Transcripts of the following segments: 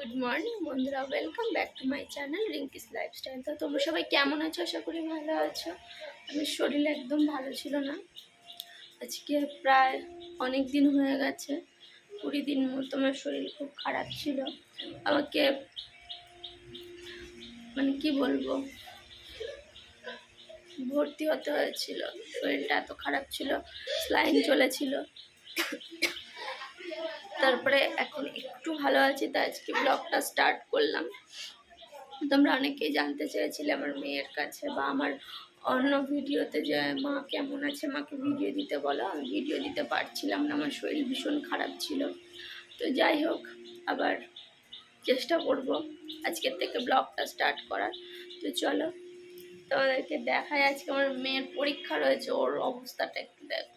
Good morning বন্ধুরা, welcome back to my channel Rinki's lifestyle. তো তোমরা সবাই কেমন আছো? আশা করি ভালো আছো। আমার শরীর একদম ভালো ছিল না। আজকে প্রায় অনেক দিন হয়ে গেছে, 20 দিন মতো আমার শরীর খুব খারাপ ছিল। আমাকে মানে কি বলবো, ভর্তি হতে হয়েছিল। শরীরটা এত খারাপ ছিল, স্লাইন চলেছিল। তারপরে এখন একটু ভালো আছি, তাই আজকে ব্লগটা স্টার্ট করলাম। তোমরা অনেকেই জানতে চেয়েছিলে আমার মেয়ের কাছে বা আমার অন্য ভিডিওতে যে মা কেমন আছে, মাকে ভিডিও দিতে বলো। আমি ভিডিও দিতে পারছিলাম না, আমার শরীর ভীষণ খারাপ ছিল। তো যাই হোক, আবার চেষ্টা করব আজকের থেকে ব্লগটা স্টার্ট করার। তো চলো তোমাদেরকে দেখাই, আজকে আমার মেয়ের পরীক্ষা রয়েছে, ওর অবস্থাটা একটু দেখো।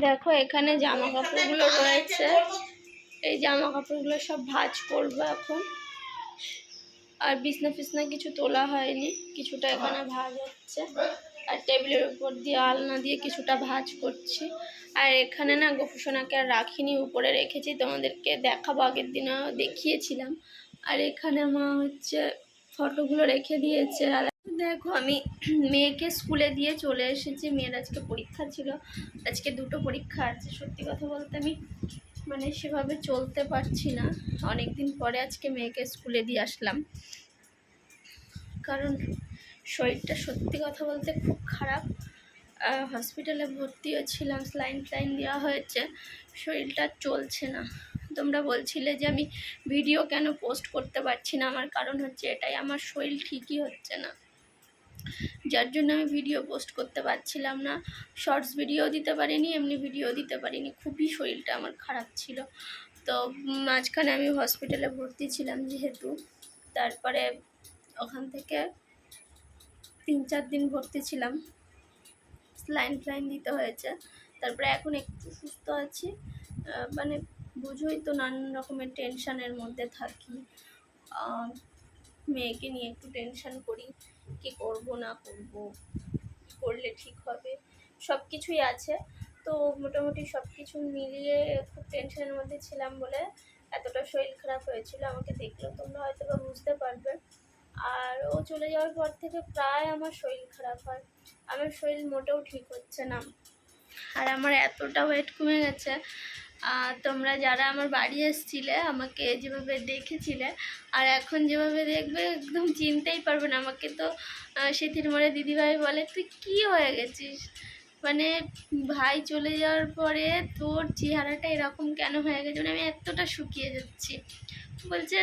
দেখো এখানে জামা কাপড়গুলো রয়েছে, এই জামা কাপড়গুলো সব ভাঁজ করবো এখন। আর বিছনা ফিছনা কিছু তোলা হয়নি, কিছুটা এখানে ভাঁজ হচ্ছে। আর টেবিলের উপর দিয়ে আলনা দিয়ে কিছুটা ভাঁজ করছি। আর এখানে না গোপুসোনাকে আর রাখিনি, উপরে রেখেছি, তোমাদেরকে দেখাবো, আগের দিনও দেখিয়েছিলাম। আর এখানে মা হচ্ছে ফটোগুলো রেখে দিয়েছে। আর দেখো আমি মেয়েকে স্কুলে দিয়ে চলে এসেছি। মেয়ের আজকে পরীক্ষা ছিল, আজকে 2টো পরীক্ষা আছে। সত্যি কথা বলতে আমি মানে সেভাবে চলতে পারছি না। অনেক দিন পরে আজকে মেয়েকে স্কুলে দিয়ে আসলাম, কারণ শরীরটা সত্যি কথা বলতে খুব খারাপ। হসপিটালে ভর্তিও ছিলাম, স্লাইন দেওয়া হয়েছে, শরীরটা চলছে না। তোমরা বলছিলে যে আমি ভিডিও কেন পোস্ট করতে পারছি না, আমার কারণ হচ্ছে এটাই, আমার শরীর ঠিকই হচ্ছে না, যার জন্য আমি ভিডিও পোস্ট করতে পারছিলাম না। শর্টস ভিডিও দিতে পারিনি, এমনি ভিডিও দিতে পারিনি, খুবই শরীরটা আমার খারাপ ছিল। তো মাঝখানে আমি হসপিটালে ভর্তি ছিলাম যেহেতু, তারপরে ওখান থেকে 3-4 দিন ভর্তি ছিলাম, স্লাইন দিতে হয়েছে। তারপরে এখন একটু সুস্থ আছি। মানে বুঝোই তো, নানান রকমের টেনশানের মধ্যে থাকি। মেয়েকে নিয়ে একটু টেনশান করি, কি করব না করব, করলে ঠিক হবে, সব কিছুই আছে। তো মোটামুটি সব কিছু মিলিয়ে খুব টেনশনের মধ্যে ছিলাম বলে এতটা শরীর খারাপ হয়েছিল। আমাকে দেখলেও তোমরা হয়তো বা বুঝতে পারবে। আর ও চলে যাওয়ার পর থেকে প্রায় আমার শরীর খারাপ হয়, আমার শরীর মোটেও ঠিক হচ্ছে না। আর আমার এতটা ওয়েট কমে গেছে, তোমরা যারা আমার বাড়ি এসেছিলে আমাকে যেভাবে দেখেছিলে আর এখন যেভাবে দেখবে একদম চিনতেই পারবে না আমাকে। তো সেদিন মরে দিদিভাই বলে, তুই কি হয়ে গেছিস, মানে ভাই চলে যাওয়ার পরে তোর চেহারাটা এরকম কেন হয়ে গেছে, মানে আমি এতটা শুকিয়ে যাচ্ছি। বলছে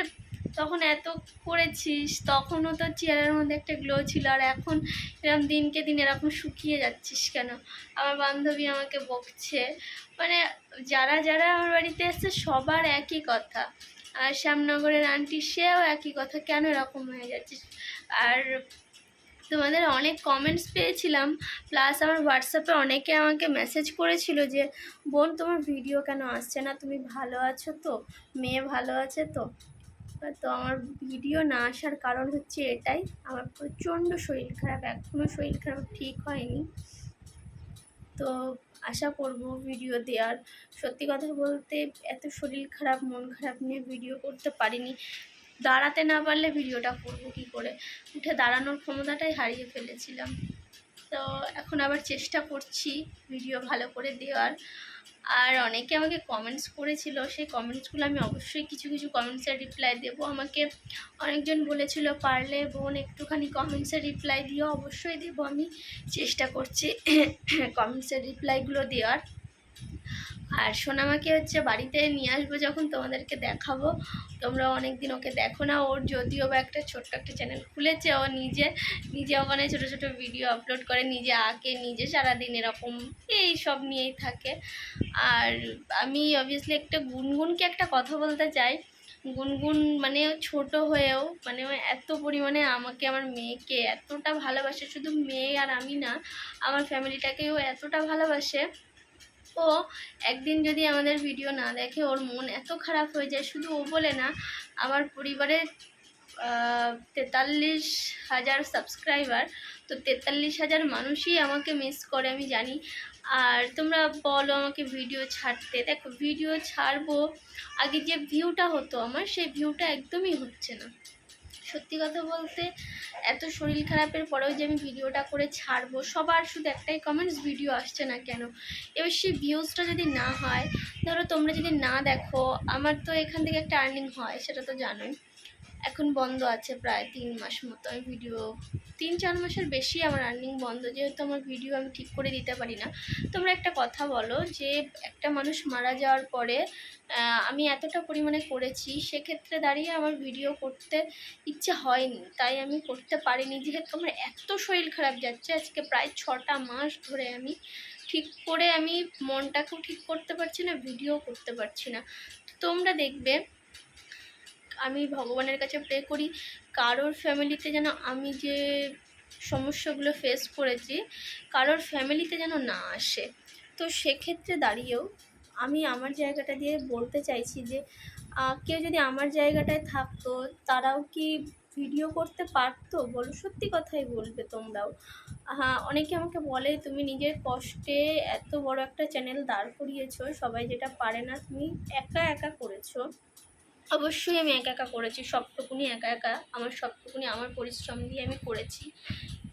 তখন এত করেছিস, তখনও তোর চেহারার মধ্যে একটা গ্লো ছিল, আর এখন এরকম দিনকে দিন এরকম শুকিয়ে যাচ্ছিস কেন। আমার বান্ধবী আমাকে বকছে, মানে যারা যারা আমার বাড়িতে এসছে সবার একই কথা। আর শ্যামনগরের আন্টি সেও একই কথা, কেন এরকম হয়ে যাচ্ছিস। আর তোমাদের অনেক কমেন্টস পেয়েছিলাম, প্লাস আমার হোয়াটসঅ্যাপে অনেকে আমাকে মেসেজ করেছিল যে বোন তোমার ভিডিও কেন আসছে না, তুমি ভালো আছো তো, মেয়ে ভালো আছে তো। তো আমার ভিডিও না আসার কারণ হচ্ছে এটাই, আমার প্রচণ্ড শরীর খারাপ, এখনও শরীর খারাপ ঠিক হয়নি। তো আশা করব ভিডিও দেওয়ার। সত্যি কথা বলতে এত শরীর খারাপ মন খারাপ নিয়ে ভিডিও করতে পারিনি। দাঁড়াতে না পারলে ভিডিওটা করব কী করে, উঠে দাঁড়ানোর ক্ষমতাটাই হারিয়ে ফেলেছিলাম। তো এখন আবার চেষ্টা করছি ভিডিও ভালো করে দেওয়ার। আর অনেকে আমাকে কমেন্টস করেছিল, সেই কমেন্টসগুলো আমি অবশ্যই কিছু কিছু কমেন্টসের রিপ্লাই দেবো। আমাকে অনেকজন বলেছিল পারলে বোন একটুখানি কমেন্টসের রিপ্লাই দিও, অবশ্যই দেবো, আমি চেষ্টা করছি কমেন্টসের রিপ্লাইগুলো দেওয়ার। আর সোনামাকে হচ্ছে বাড়িতে নিয়ে আসবো যখন, তোমাদেরকে দেখাবো। তোমরা অনেক দিন ওকে দেখো না, ওর যদিও বা একটা ছোট্ট একটা চ্যানেল খুলেছে, ও নিজে ওখানে ছোটো ছোটো ভিডিও আপলোড করে, নিজে আঁকে, নিজে সারাদিন এরকম এই সব নিয়েই থাকে। আর আমি অবভিয়াসলি একটা গুনগুনকে একটা কথা বলতে চাই। গুনগুন মানে ছোট হয়েও মানে এত পরিমাণে আমাকে, আমার মেয়েকে এতটা ভালোবাসে, শুধু মেয়ে আর আমি না, আমার ফ্যামিলিটাকেও এতটা ভালোবাসে। ও একদিন যদি আমাদের ভিডিও না দেখে ওর মন এত খারাপ হয়ে যায়। শুধু ও বলে না, আমার পরিবারের 43,000 সাবস্ক্রাইবার, তো 43,000 মানুষই আমাকে মিস করে আমি জানি। আর তোমরা বলো আমাকে ভিডিও ছাড়তে, দেখো ভিডিও ছাড়বো, আগে যে ভিউটা হতো আমার সেই ভিউটা একদমই হচ্ছে না। সত্যি কথা বলতে এত শরীর খারাপের পরেও যে আমি ভিডিওটা করে ছাড়বো, সবার শুধু একটাই কমেন্টস, ভিডিও আসছে না কেন। এবার সেই ভিউজটা যদি না হয়, ধরো তোমরা যদি না দেখো, আমার তো এখান থেকে একটা আর্নিং হয় সেটা তো জানোই। এখন বন্ধ আছে প্রায় 3 মাস মতো, আমি ভিডিও 3-4 মাসের বেশি আমার আর্নিং বন্ধ, যেহেতু আমার ভিডিও আমি ঠিক করে দিতে পারি না। তোমরা একটা কথা বলো যে একটা মানুষ মারা যাওয়ার পরে আমি এতটা পরিমাণে করেছি, সেক্ষেত্রে দাঁড়িয়ে আমার ভিডিও করতে ইচ্ছে হয়নি, তাই আমি করতে পারিনি। যেহেতু আমার এত শরীর খারাপ যাচ্ছে, আজকে প্রায় 6টা মাস ধরে আমি ঠিক করে আমি মনটাকেও ঠিক করতে পারছি না, ভিডিও করতে পারছি না। তোমরা দেখবে আমি ভগবানের কাছে প্রে করি কারোর ফ্যামিলিতে যেন আমি যে সমস্যাগুলো ফেস করেছি কারোর ফ্যামিলিতে যেন না আসে। তো সেক্ষেত্রে দাঁড়িয়েও আমি আমার জায়গাটা দিয়ে বলতে চাইছি যে কেউ যদি আমার জায়গাটায় থাকতো, তারাও কি ভিডিও করতে পারতো বলো? সত্যি কথাই বলবে তোমরাও। হ্যাঁ, অনেকে আমাকে বলে তুমি নিজের কষ্টে এত বড় একটা চ্যানেল দাঁড় করিয়েছো, সবাই যেটা পারে না তুমি একা একা করেছো। অবশ্যই আমি একা একা করেছি, সবটুকুনি একা একা, আমার সবটুকুনি আমার পরিশ্রম দিয়ে আমি করেছি।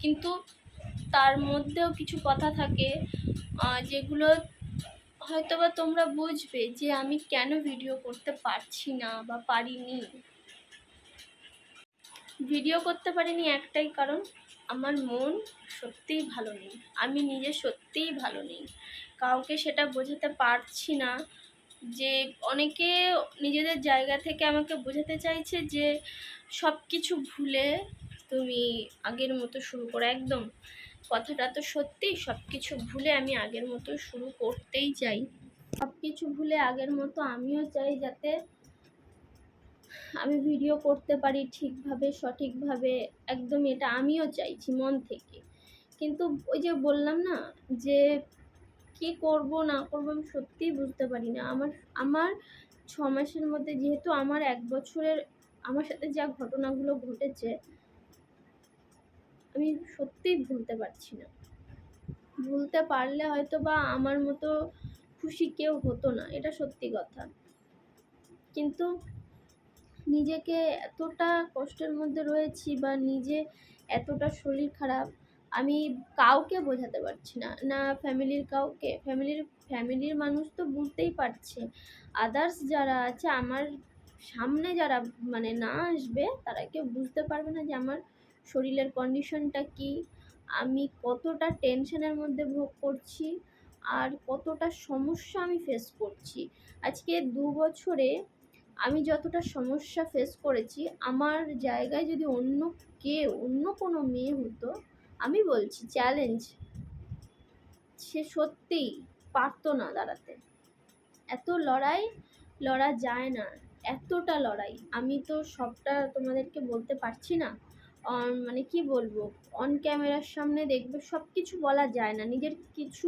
কিন্তু তার মধ্যেও কিছু কথা থাকে যেগুলো হয়তোবা তোমরা বুঝবে যে আমি কেন ভিডিও করতে পারছি না বা পারিনি। ভিডিও করতে পারিনি একটাই কারণ, আমার মন সত্যিই ভালো নেই, আমি নিজে সত্যিই ভালো নেই, কাউকে সেটা বোঝাতে পারছি না। যে অনেকে নিজেদের জায়গা থেকে আমাকে বোঝাতে চাইছে যে সব কিছু ভুলে তুমি আগের মতো শুরু করো। একদম কথাটা তো সত্যি, সব কিছু ভুলে আমি আগের মতো শুরু করতেই চাই। সব কিছু ভুলে আগের মতো আমিও চাই যাতে আমি ভিডিও করতে পারি ঠিকভাবে, সঠিকভাবে। একদম এটা আমিও চাইছি মন থেকে। কিন্তু ওই যে বললাম না যে কি করব না করব আমি সত্যিই বুঝতে পারি না। আমার আমার 6 মাসের মধ্যে, যেহেতু আমার 1 বছরের আমার সাথে যা ঘটনাগুলো ঘটেছে, আমি সত্যিই ভুলতে পারছি না। ভুলতে পারলে হয়তো বা আমার মতো খুশি কেউ হতো না, এটা সত্যি কথা। কিন্তু নিজেকে এতটা কষ্টের মধ্যে রয়েছি বা নিজে এতটা শরীর খারাপ, আমি কাউকে বোঝাতে পারছি না, না ফ্যামিলির কাউকে। ফ্যামিলির মানুষ তো বুঝতেই পারছে, আদার্স যারা আছে আমার সামনে যারা মানে না আসবে, তারা কেউ বুঝতে পারবে না যে আমার শরীরের কন্ডিশনটা কি, আমি কতটা টেনশনের মধ্যে ভোগ করছি, আর কতটা সমস্যা আমি ফেস করছি। আজকে 2 বছরে আমি যতটা সমস্যা ফেস করেছি, আমার জায়গায় যদি অন্য কোনো মেয়ে হতো, আমি বলছি চ্যালেঞ্জ, সে সত্যিই পারতো না দাঁড়াতে। এত লড়াই লড়া যায় না, এতটা লড়াই আমি তো সবটা তোমাদেরকে বলতে পারছি না। মানে কি বলবো, অন ক্যামেরার সামনে দেখবে সব কিছু বলা যায় না, নিজের কিছু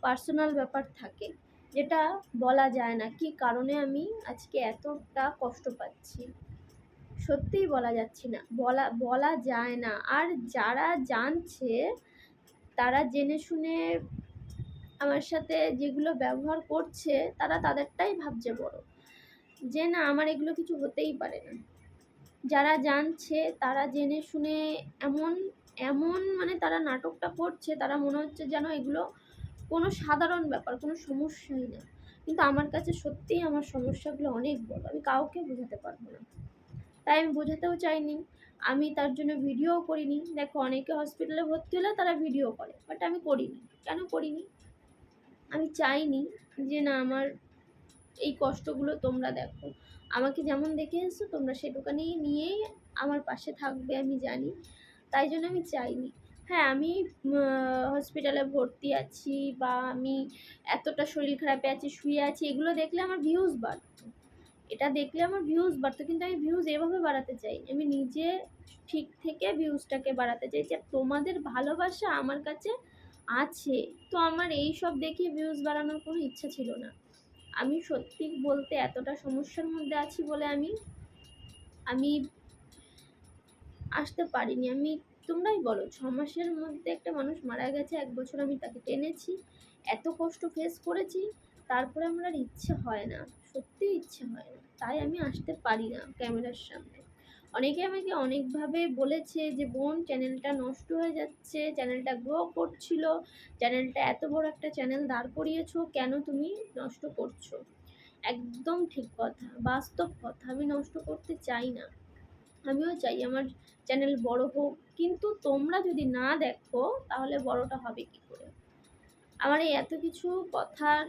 পার্সোনাল ব্যাপার থাকে যেটা বলা যায় না, কি কারণে আমি আজকে এতটা কষ্ট পাচ্ছি সত্যিই বলা যাচ্ছে না, বলা যায় না। আর যারা জানছে, তারা জেনে শুনে আমার সাথে যেগুলো ব্যবহার করছে, তারা তাদেরটাই ভাবছে বড়, যে না আমার এগুলো কিছু হতেই পারে না। যারা জানছে তারা জেনে শুনে এমন এমন মানে তারা নাটকটা করছে, তারা মনে হচ্ছে যেন এগুলো কোনো সাধারণ ব্যাপার, কোনো সমস্যাই না। কিন্তু আমার কাছে সত্যিই আমার সমস্যাগুলো অনেক বড়, আমি কাউকে বোঝাতে পারবো না, তাই আমি বোঝাতেও চাইনি। আমি তার জন্য ভিডিওও করিনি। দেখো অনেকে হসপিটালে ভর্তি হলে তারা ভিডিও করে, বাট আমি করিনি। কেন করিনি? আমি চাইনি যে না আমার এই কষ্টগুলো তোমরা দেখো, আমাকে যেমন দেখে এসছো তোমরা সেটুকানি নিয়েই আমার পাশে থাকবে আমি জানি, তাই জন্য আমি চাইনি। হ্যাঁ, আমি হসপিটালে ভর্তি আছি বা আমি এতটা শরীর খারাপে আছি, শুয়ে আছি, এগুলো দেখলে আমার ভিউজ বাড়তো, এটা দেখলে আমার ভিউজ বাড়তো। কিন্তু আমি ভিউজ এভাবে বাড়াতে চাই, আমি নিজে ঠিক থেকে ভিউজটাকে বাড়াতে চাই, যে তোমাদের ভালোবাসা আমার কাছে আছে। তো আমার এই সব দেখে ভিউজ বাড়ানোর কোনো ইচ্ছা ছিল না। আমি সত্যি বলতে এতটা সমস্যার মধ্যে আছি বলে আমি আমি আসতে পারিনি। তোমরাই বলো, 6 মাসের মধ্যে একটা মানুষ মারা গেছে, 1 বছর আমি তাকে টেনেছি, এত কষ্ট ফেস করেছি, তারপরে আমার আর ইচ্ছে হয় না, সত্যিই ইচ্ছে হয় না, তাই আমি আসতে পারি না ক্যামেরার সামনে। অনেকে আমাকে অনেকভাবে বলেছে যে বোন চ্যানেলটা নষ্ট হয়ে যাচ্ছে, চ্যানেলটা গ্রো করছিল, চ্যানেলটা এত বড় একটা চ্যানেল দাঁড় করিয়েছো, কেন তুমি নষ্ট করছো? একদম ঠিক কথা, বাস্তব কথা, আমি নষ্ট করতে চাই না। আমিও চাই আমার চ্যানেল বড় হোক, কিন্তু তোমরা যদি না দেখো তাহলে বড়টা হবে কি করে? আমার এই এত কিছু কথার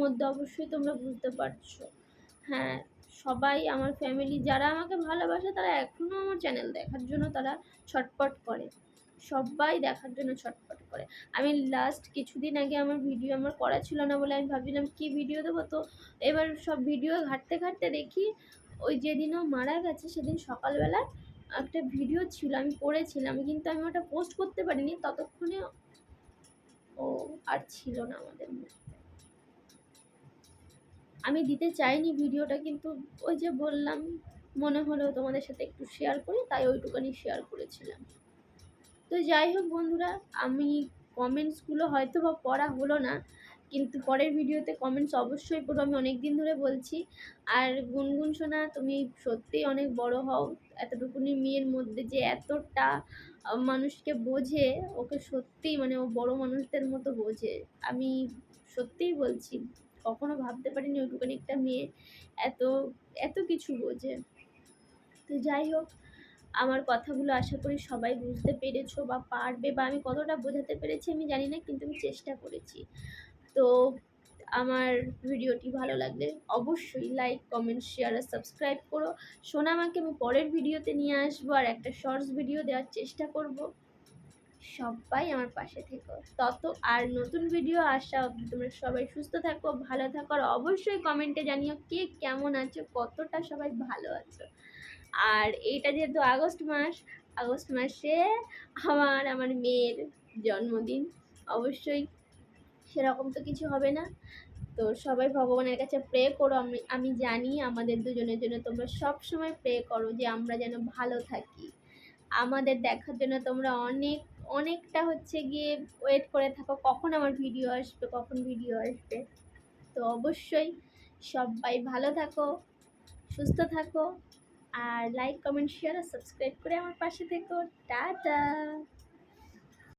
মধ্যে অবশ্যই তোমরা বুঝতে পারছো। হ্যাঁ, সবাই আমার ফ্যামিলি যারা আমাকে ভালোবাসে তারা এখনও আমার চ্যানেল দেখার জন্য তারা ছটপট করে, সবাই দেখার জন্য ছটপট করে। আমি লাস্ট কিছুদিন আগে আমার ভিডিও আমার করা ছিল না বলে আমি ভাবছিলাম কি ভিডিও দেবো, তো এবার সব ভিডিও ঘাঁটতে ঘাঁটতে দেখি ওই যেদিনও মারা গেছে সেদিন সকালবেলা একটা ভিডিও ছিল, আমি করেছিলাম, কিন্তু আমি ওটা পোস্ট করতে পারিনি, ততক্ষণে ও আর ছিল না আমাদের মধ্যে। আমি দিতে চাইনি ভিডিওটা, কিন্তু ওই যে বললাম, মনে হলো তোমাদের সাথে একটু শেয়ার করি, তাই ওইটুকানি শেয়ার করেছিলাম। তো যাই হোক বন্ধুরা, আমি কমেন্টসগুলো হয়তো বা পড়া হলো না, কিন্তু পরের ভিডিওতে কমেন্টস অবশ্যই পড়ো, আমি অনেক দিন ধরে বলছি। আর গুনগুন সোনা, তুমি সত্যিই অনেক বড় হও, এতটুকুনি মেয়ের মধ্যে যে এতটা মানুষকে বোঝে, ওকে সত্যিই মানে ও বড় মানুষদের মতো বোঝে। আমি সত্যিই বলছি, কখনো ভাবতে পারিনি ওইটুকুনি একটা মেয়ে এত এত কিছু বোঝে। তো যাই হোক, আমার কথাগুলো আশা করি সবাই বুঝতে পেরেছো বা পারবে, বা আমি কতটা বোঝাতে পেরেছি আমি জানি না, কিন্তু আমি চেষ্টা করেছি। তো আমার ভিডিওটি ভালো লাগলে অবশ্যই লাইক, কমেন্ট, শেয়ার আর সাবস্ক্রাইব করো। সোনামাকে আমি পরের ভিডিওতে নিয়ে আসবো, আর একটা শর্টস ভিডিও দেওয়ার চেষ্টা করব। সবাই আমার পাশে থেকো, তত আর নতুন ভিডিও আসা অবধি তোমরা সবাই সুস্থ থাকো, ভালো থাকো, আর অবশ্যই কমেন্টে জানিও কে কেমন আছো, কতটা সবাই ভালো আছো। আর এইটা যেহেতু আগস্ট মাস, আগস্ট মাসে আমার মেয়ের জন্মদিন, অবশ্যই সেরকম তো কিছু হবে না। তো সবাই ভগবানের কাছে প্রে করো, আমি আমি জানি আমাদের দুজনের জন্য তোমরা সব সময় প্রে করো যে আমরা যেন ভালো থাকি। আমাদের দেখার জন্য তোমরা অনেকটা হচ্ছে গিয়ে ওয়েট করে থাকো কখন আমার ভিডিও আসবে, কখন ভিডিও আসবে। তো অবশ্যই সবাই ভালো থাকো, সুস্থ থাকো, আর লাইক, কমেন্ট, শেয়ার আর সাবস্ক্রাইব করে আমার পাশে থেকো। টাটা।